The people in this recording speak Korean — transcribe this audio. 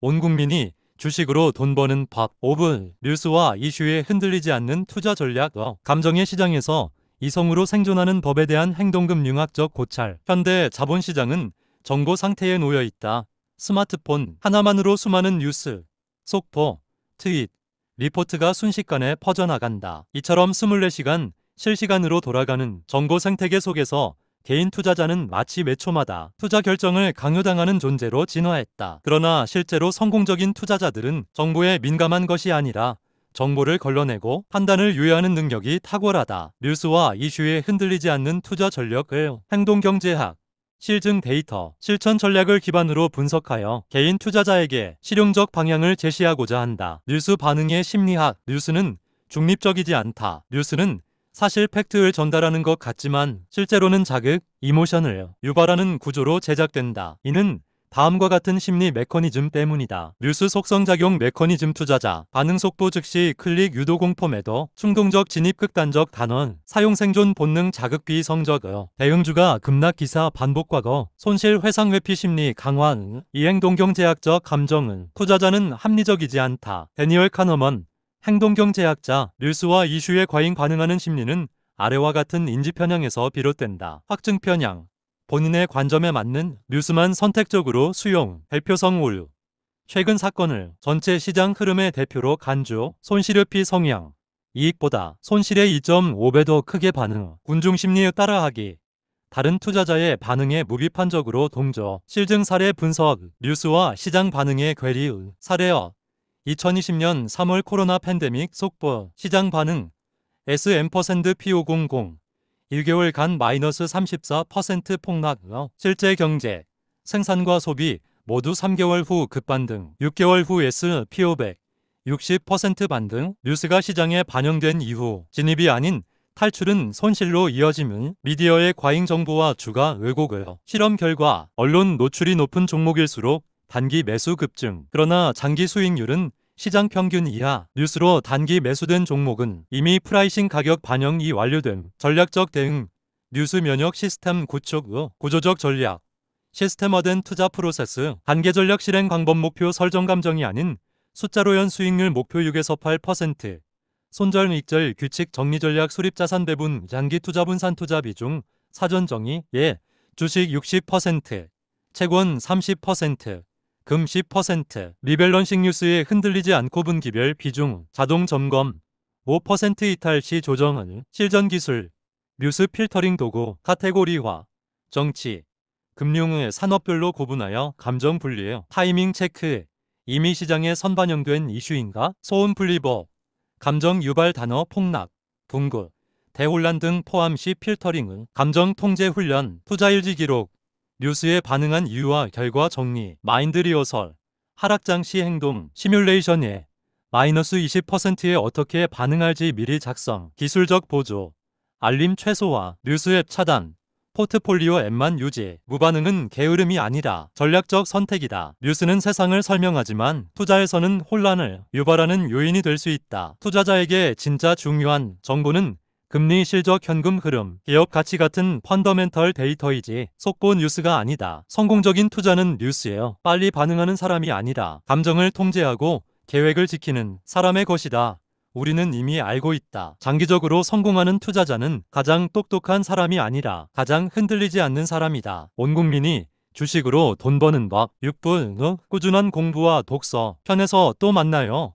온 국민이 주식으로 돈 버는 법 5분 뉴스와 이슈에 흔들리지 않는 투자 전략 감정의 시장에서 이성으로 생존하는 법에 대한 행동금융학적 고찰 현대 자본시장은 정보 상태에 놓여 있다. 스마트폰 하나만으로 수많은 뉴스, 속보, 트윗, 리포트가 순식간에 퍼져나간다. 이처럼 24시간 실시간으로 돌아가는 정보 생태계 속에서 개인 투자자는 마치 몇 초마다 투자 결정을 강요당하는 존재로 진화했다. 그러나 실제로 성공적인 투자자들은 정보에 민감한 것이 아니라 정보를 걸러내고 판단을 유예하는 능력이 탁월하다. 뉴스와 이슈에 흔들리지 않는 투자 전략을 행동경제학, 실증 데이터, 실천 전략을 기반으로 분석하여 개인 투자자에게 실용적 방향을 제시하고자 한다. 뉴스 반응의 심리학, 뉴스는 중립적이지 않다. 뉴스는 사실 팩트를 전달하는 것 같지만 실제로는 자극, 이모션을 유발하는 구조로 제작된다. 이는 다음과 같은 심리 메커니즘 때문이다. 뉴스 속성작용 메커니즘 투자자, 반응 속보 즉시 클릭 유도 공포 매도, 충동적 진입 극단적 단원, 사용 생존 본능 자극 비성적 대응주가 급락 기사 반복 과거, 손실 회상 회피 심리 강화 이 행동경제학적 감정은 투자자는 합리적이지 않다. 데니얼 카너먼 행동경제학자, 뉴스와 이슈에 과잉 반응하는 심리는 아래와 같은 인지 편향에서 비롯된다. 확증 편향, 본인의 관점에 맞는 뉴스만 선택적으로 수용, 대표성 오류, 최근 사건을 전체 시장 흐름의 대표로 간주, 손실회피 성향, 이익보다 손실의 2.5배 더 크게 반응, 군중심리에 따라하기, 다른 투자자의 반응에 무비판적으로 동조, 실증 사례 분석, 뉴스와 시장 반응의 괴리 사례 2020년 3월 코로나 팬데믹 속보, 시장 반응, S&P500, 1개월간 마이너스 34% 폭락, 실제 경제, 생산과 소비 모두 3개월 후 급반등, 6개월 후 S&P500, 60% 반등, 뉴스가 시장에 반영된 이후 진입이 아닌 탈출은 손실로 이어짐은 미디어의 과잉 정보와 주가 왜곡을 실험 결과 언론 노출이 높은 종목일수록 단기 매수 급증. 그러나 장기 수익률은 시장 평균 이하. 뉴스로 단기 매수된 종목은 이미 프라이싱 가격 반영이 완료된 전략적 대응. 뉴스 면역 시스템 구축 구조적 전략. 시스템화된 투자 프로세스. 단계 전략 실행 방법 목표 설정 감정이 아닌 숫자로 연 수익률 목표 6에서 8%. 손절 익절 규칙 정리 전략 수립 자산 배분 장기 투자 분산 투자 비중 사전 정의 주식 60%, 채권 30%, 금 10%, 리밸런싱 뉴스에 흔들리지 않고 분기별 비중, 자동 점검, 5% 이탈 시 조정은 실전 기술, 뉴스 필터링 도구, 카테고리화, 정치, 금융의 산업별로 구분하여 감정 분리해 타이밍 체크, 이미 시장에 선반영된 이슈인가? 소음 분리법, 감정 유발 단어 폭락, 붕괴, 대혼란 등 포함 시 필터링은 감정 통제 훈련, 투자일지 기록, 뉴스에 반응한 이유와 결과 정리, 마인드 리허설, 하락장 시 행동, 시뮬레이션에 마이너스 20%에 어떻게 반응할지 미리 작성, 기술적 보조, 알림 최소화, 뉴스 앱 차단, 포트폴리오 앱만 유지. 무반응은 게으름이 아니라 전략적 선택이다. 뉴스는 세상을 설명하지만 투자에서는 혼란을 유발하는 요인이 될 수 있다. 투자자에게 진짜 중요한 정보는 금리 실적 현금 흐름, 기업 가치 같은 펀더멘털 데이터이지 속보 뉴스가 아니다. 성공적인 투자는 뉴스예요. 빨리 반응하는 사람이 아니라 감정을 통제하고 계획을 지키는 사람의 것이다. 우리는 이미 알고 있다. 장기적으로 성공하는 투자자는 가장 똑똑한 사람이 아니라 가장 흔들리지 않는 사람이다. 온 국민이 주식으로 돈 버는 법 6분 꾸준한 공부와 독서 편에서 또 만나요.